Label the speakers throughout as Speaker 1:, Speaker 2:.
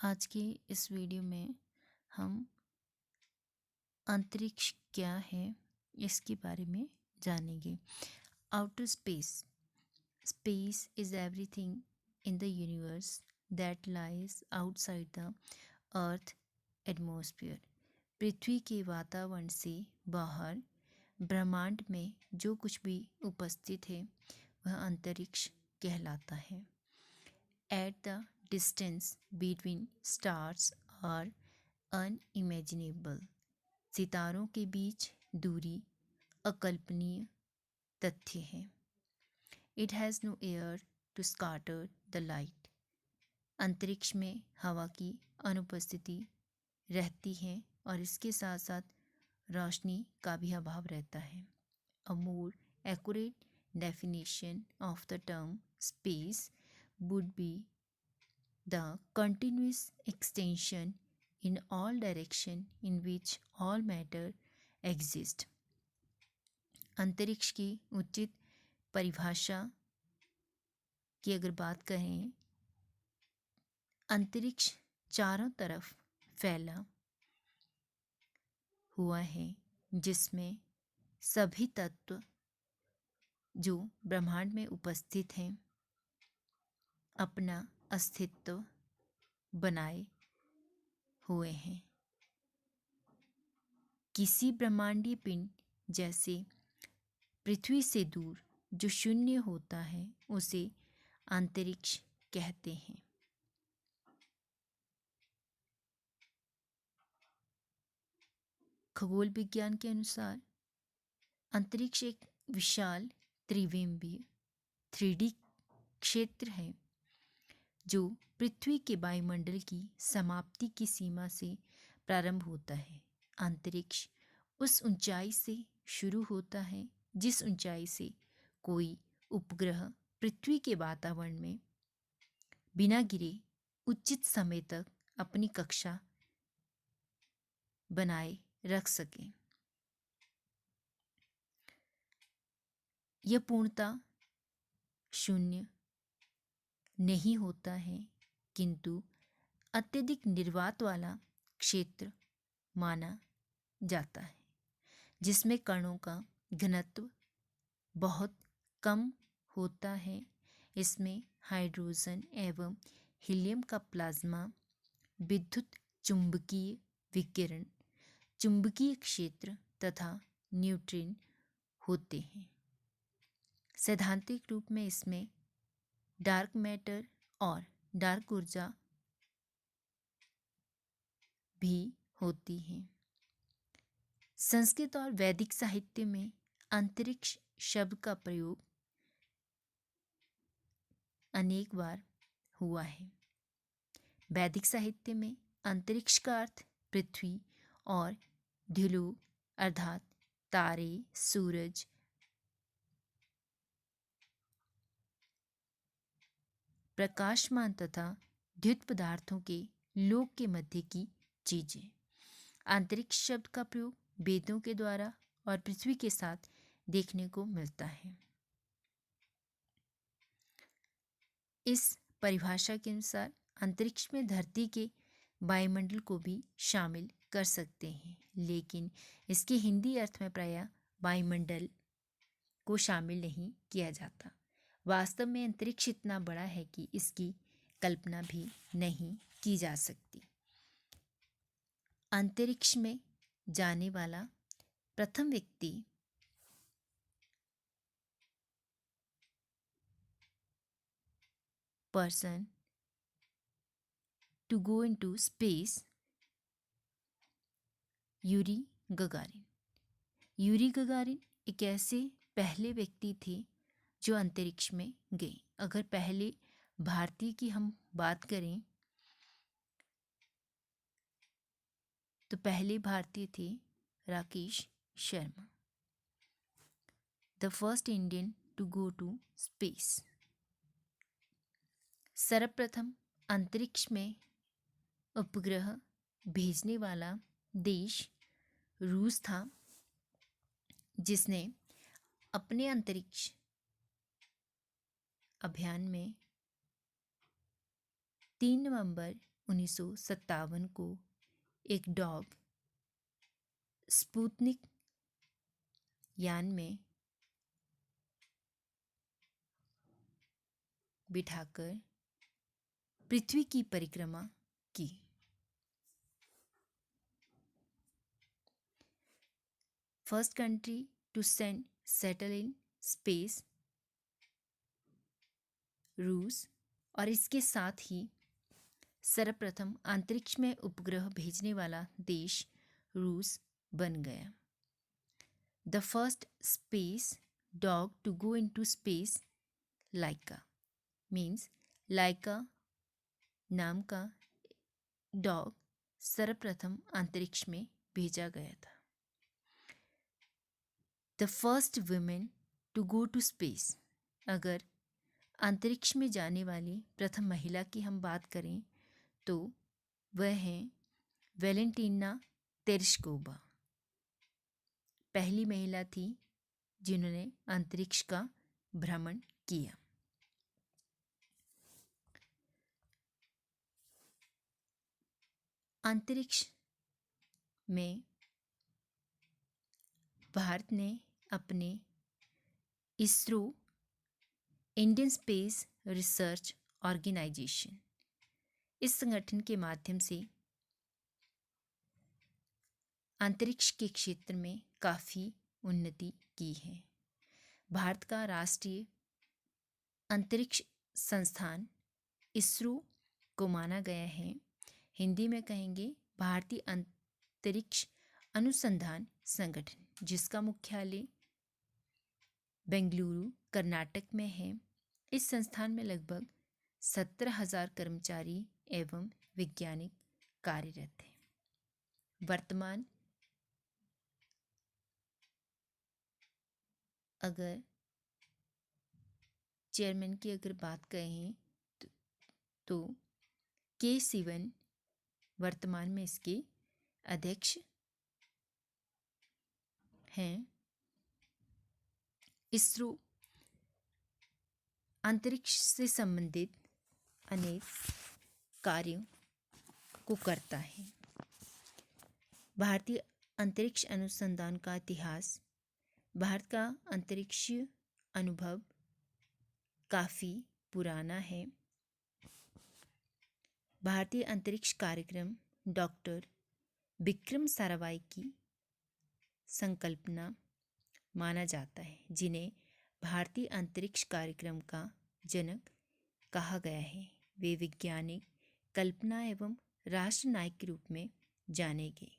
Speaker 1: आज के इस वीडियो में हम अंतरिक्ष क्या है इसके बारे में जानेंगे। Outer space. Space is everything in the universe that lies outside the earth atmosphere. पृथ्वी के वातावरण से बाहर ब्रह्मांड में जो कुछ भी उपस्थित है वह अंतरिक्ष कहलाता है। At the distance between stars are unimaginable. सितारों के बीच दूरी अकल्पनीय तथ्य है। It has no air to scatter the light. अंतरिक्ष में हवा की अनुपस्थिति रहती है और इसके साथ साथ रोशनी का भी अभाव रहता है। A more accurate definition of the term space would be the continuous extension in all direction in which all matter exist. अंतरिक्ष की उचित परिभाषा की अगर बात करें, अंतरिक्ष चारों तरफ फैला हुआ है जिसमें सभी तत्व जो ब्रह्मांड में उपस्थित हैं अपना अस्तित्व बनाए हुए हैं। किसी ब्रह्मांडीय पिंड जैसे पृथ्वी से दूर जो शून्य होता है उसे अंतरिक्ष कहते हैं। खगोल विज्ञान के अनुसार अंतरिक्ष एक विशाल त्रिविमीय 3D क्षेत्र है जो पृथ्वी के वायुमंडल की समाप्ति की सीमा से प्रारंभ होता है। अंतरिक्ष उस ऊंचाई से शुरू होता है जिस ऊंचाई से कोई उपग्रह पृथ्वी के वातावरण में बिना गिरे उचित समय तक अपनी कक्षा बनाए रख सके। यह पूर्णतः शून्य नहीं होता है किंतु अत्यधिक निर्वात वाला क्षेत्र माना जाता है जिसमें कणों का घनत्व बहुत कम होता है। इसमें हाइड्रोजन एवं हीलियम का प्लाज्मा, विद्युत चुंबकीय विकिरण, चुंबकीय क्षेत्र तथा न्यूट्रॉन होते हैं। सैद्धांतिक रूप में इसमें डार्क मैटर और डार्क ऊर्जा भी होती है। संस्कृत और वैदिक साहित्य में अंतरिक्ष शब्द का प्रयोग अनेक बार हुआ है। वैदिक साहित्य में अंतरिक्ष का अर्थ पृथ्वी और ध्रुव अर्थात तारे, सूरज, प्रकाशमान तथा द्युत पदार्थों के लोक के मध्य की चीजें। अंतरिक्ष शब्द का प्रयोग वेदों के द्वारा और पृथ्वी के साथ देखने को मिलता है। इस परिभाषा के अनुसार अंतरिक्ष में धरती के वायुमंडल को भी शामिल कर सकते हैं, लेकिन इसके हिंदी अर्थ में प्रायः वायुमंडल को शामिल नहीं किया जाता। वास्तव में अंतरिक्ष इतना बड़ा है कि इसकी कल्पना भी नहीं की जा सकती। अंतरिक्ष में जाने वाला प्रथम व्यक्ति person to go into space Yuri Gagarin. Yuri Gagarin एक ऐसे पहले व्यक्ति थे जो अंतरिक्ष में गए। अगर पहले भारतीय की हम बात करें तो पहले भारतीय थे Rakesh Sharma, the first Indian to go to space. सर्वप्रथम अंतरिक्ष में उपग्रह भेजने वाला देश रूस था, जिसने अपने अंतरिक्ष अभियान में 3 नवंबर 1957 को एक डॉग स्पुतनिक यान में बिठाकर पृथ्वी की परिक्रमा की। First country to send satellite in space रूस, और इसके साथ ही सर्वप्रथम अंतरिक्ष में उपग्रह भेजने वाला देश रूस बन गया। The first space dog to go into space, Laika, means Laika नाम का डॉग सर्वप्रथम अंतरिक्ष में भेजा गया था। The first women to go to space, अगर अंतरिक्ष में जाने वाली प्रथम महिला की हम बात करें तो वह है वेलेंटीना तेरेश्कोवा। पहली महिला थी जिन्होंने अंतरिक्ष का भ्रमण किया। अंतरिक्ष में भारत ने अपने ISRO, Indian space research organisation, इस संगठन के माध्यम से अंतरिक्ष के क्षेत्र में काफ़ी उन्नति की है। भारत का राष्ट्रीय अंतरिक्ष संस्थान इसरो को माना गया है, हिंदी में कहेंगे भारतीय अंतरिक्ष अनुसंधान संगठन, जिसका मुख्यालय बेंगलुरु कर्नाटक में है। इस संस्थान में लगभग 17,000 कर्मचारी एवं वैज्ञानिक कार्यरत हैं। वर्तमान अगर चेयरमैन की अगर बात करें तो के सिवन वर्तमान में इसके अध्यक्ष हैं। इसरो अंतरिक्ष से संबंधित अनेक कार्यों को करता है। भारतीय अंतरिक्ष अनुसंधान का इतिहास, भारत का अंतरिक्षीय अनुभव काफ़ी पुराना है। भारतीय अंतरिक्ष कार्यक्रम डॉक्टर विक्रम साराभाई की संकल्पना माना जाता है, जिन्हें भारतीय अंतरिक्ष कार्यक्रम का जनक कहा गया है। वे वैज्ञानिक, कल्पना एवं राष्ट्रनायक के रूप में जाने गए।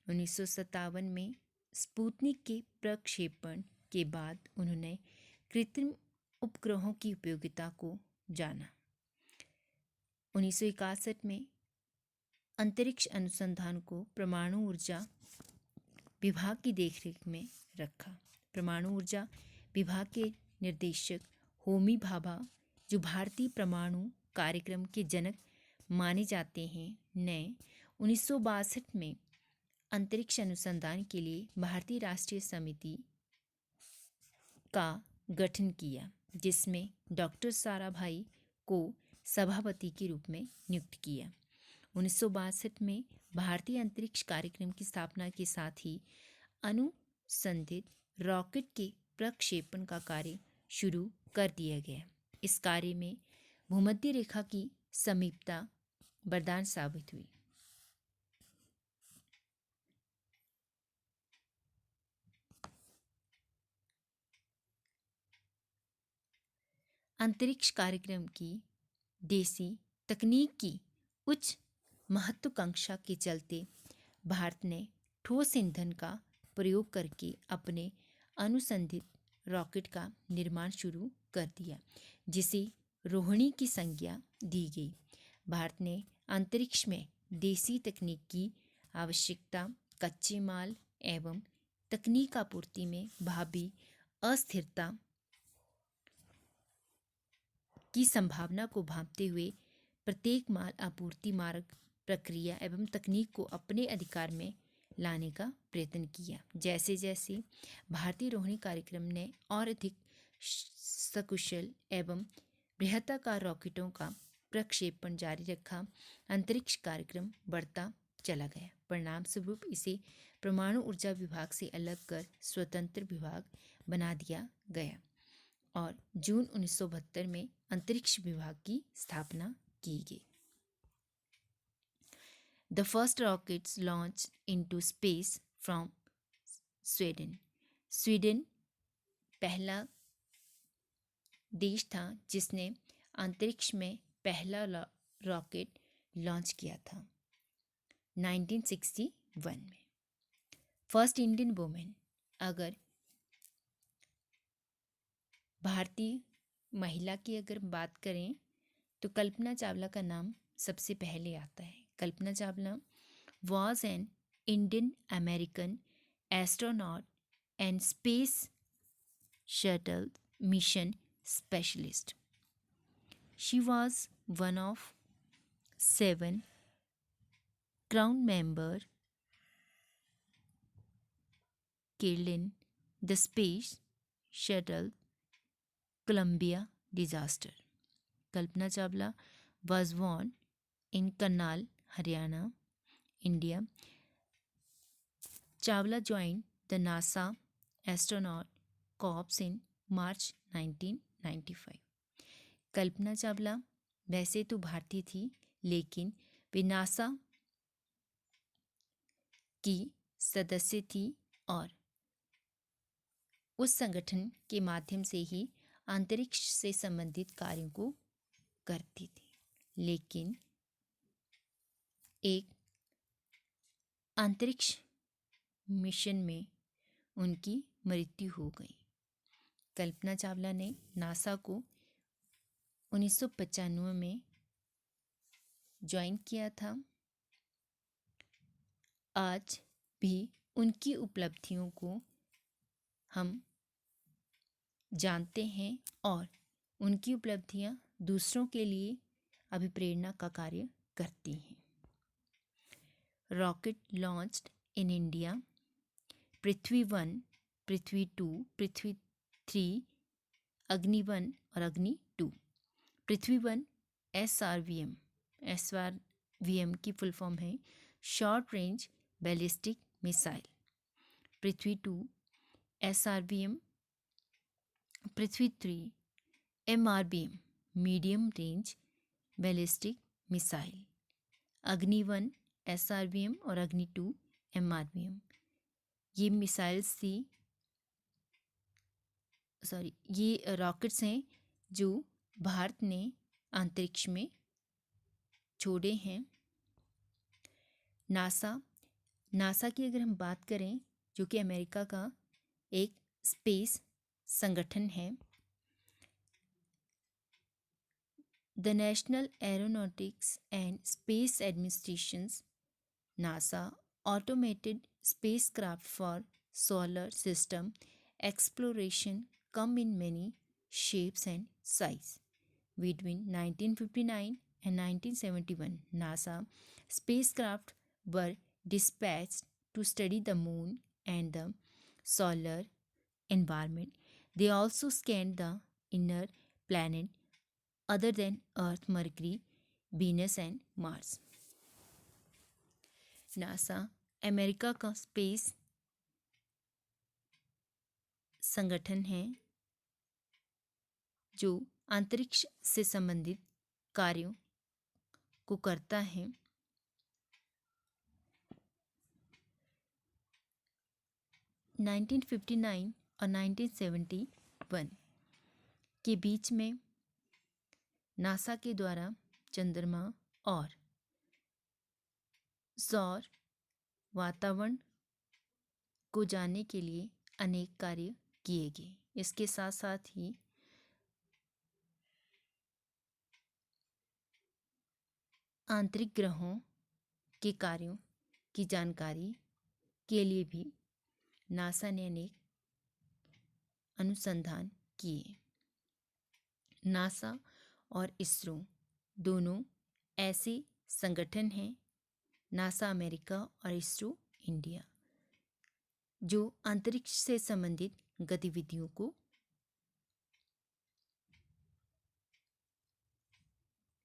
Speaker 1: 1957 में स्पुतनिक के प्रक्षेपण के बाद उन्होंने कृत्रिम उपग्रहों की उपयोगिता को जाना। 1961 में अंतरिक्ष अनुसंधान को परमाणु ऊर्जा विभाग की देखरेख में रखा। परमाणु ऊर्जा विभाग के निर्देशक होमी भाभा, जो भारतीय परमाणु कार्यक्रम के जनक माने जाते हैं, ने 1962 में अंतरिक्ष अनुसंधान के लिए भारतीय राष्ट्रीय समिति का गठन किया, जिसमें डॉक्टर साराभाई को सभापति के रूप में नियुक्त किया। 1962 में भारतीय अंतरिक्ष कार्यक्रम की स्थापना के साथ ही अनुसंधित रॉकेट के प्रक्षेपण का कार्य शुरू कर दिया गया। इस कार्य में भूमध्य रेखा की समीपता वरदान साबित हुई। अंतरिक्ष कार्यक्रम की देसी तकनीक की उच्च महत्वाकांक्षा के चलते भारत ने ठोस ईंधन का प्रयोग करके अपने अनुसंधित रॉकेट का निर्माण शुरू कर दिया, जिसे रोहिणी की संज्ञा दी गई। भारत ने अंतरिक्ष में देसी तकनीक की आवश्यकता, कच्चे माल एवं तकनीक आपूर्ति में भावी अस्थिरता की संभावना को भांपते हुए प्रत्येक माल आपूर्ति मार्ग, प्रक्रिया एवं तकनीक को अपने अधिकार में लाने का प्रयत्न किया। जैसे जैसे भारतीय रोहिणी कार्यक्रम ने और अधिक सकुशल एवं बृहदाकार रॉकेटों का प्रक्षेपण जारी रखा, अंतरिक्ष कार्यक्रम बढ़ता चला गया। परिणाम स्वरूप इसे परमाणु ऊर्जा विभाग से अलग कर स्वतंत्र विभाग बना दिया गया और जून 1972 में अंतरिक्ष विभाग की स्थापना की गई। The first rockets launched into space from Sweden. Sweden पहला देश था जिसने अंतरिक्ष में पहला रॉकेट लॉन्च किया था 1961 में। फर्स्ट इंडियन वुमेन, अगर भारतीय महिला की अगर बात करें तो कल्पना चावला का नाम सबसे पहले आता है। Kalpana Chawla was an Indian American astronaut and space shuttle mission specialist. She was one of 7 ground members killed in the space shuttle Columbia disaster. Kalpana Chawla was born in Karnal, Haryana, India. Chawla joined the NASA astronaut corps in March 1995. Kalpana Chawla वैसे तो भारतीय थी, लेकिन वे NASA की सदस्य थी और उस संगठन के माध्यम से ही अंतरिक्ष से संबंधित कार्यों को करती थी। लेकिन एक अंतरिक्ष मिशन में उनकी मृत्यु हो गई। कल्पना चावला ने नासा को 1995 में ज्वाइन किया था। आज भी उनकी उपलब्धियों को हम जानते हैं और उनकी उपलब्धियां दूसरों के लिए अभिप्रेरणा का कार्य करती हैं। रॉकेट लॉन्च्ड इन इंडिया, पृथ्वी 1, पृथ्वी 2, पृथ्वी 3, अग्नि 1 और अग्नि 2। पृथ्वी 1 SRVM, SRVM की फुल फॉर्म है शॉर्ट रेंज बैलिस्टिक मिसाइल। पृथ्वी 2 SRVM, पृथ्वी 3 MRBM medium range ballistic missile. अग्नि 1 SRVM और अग्नि 2 MRBM ये मिसाइल्स थी, ये रॉकेट्स हैं जो भारत ने अंतरिक्ष में छोड़े हैं। नासा की अगर हम बात करें, जो कि अमेरिका का एक स्पेस संगठन है। The national aeronautics and space administrations NASA automated spacecraft for solar system exploration come in many shapes and size. Between 1959 and 1971, NASA spacecraft were dispatched to study the moon and the solar environment. They also scanned the inner planet other than Earth, Mercury, Venus and Mars. NASA America का space संगठन है जो अंतरिक्ष से संबंधित कार्यों को करता है। - 1959 और 1971 के बीच में नासा के द्वारा चंद्रमा और सौर वातावरण को जानने के लिए अनेक कार्य किए गए। इसके साथ साथ ही आंतरिक ग्रहों के कार्यों की जानकारी के लिए भी नासा ने अनेक अनुसंधान किए। नासा और इसरो दोनों ऐसे संगठन हैं, नासा अमेरिका और इसरो इंडिया, जो अंतरिक्ष से संबंधित गतिविधियों को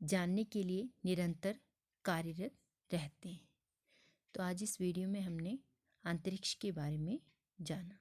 Speaker 1: जानने के लिए निरंतर कार्यरत रहते हैं। तो आज इस वीडियो में हमने अंतरिक्ष के बारे में जाना।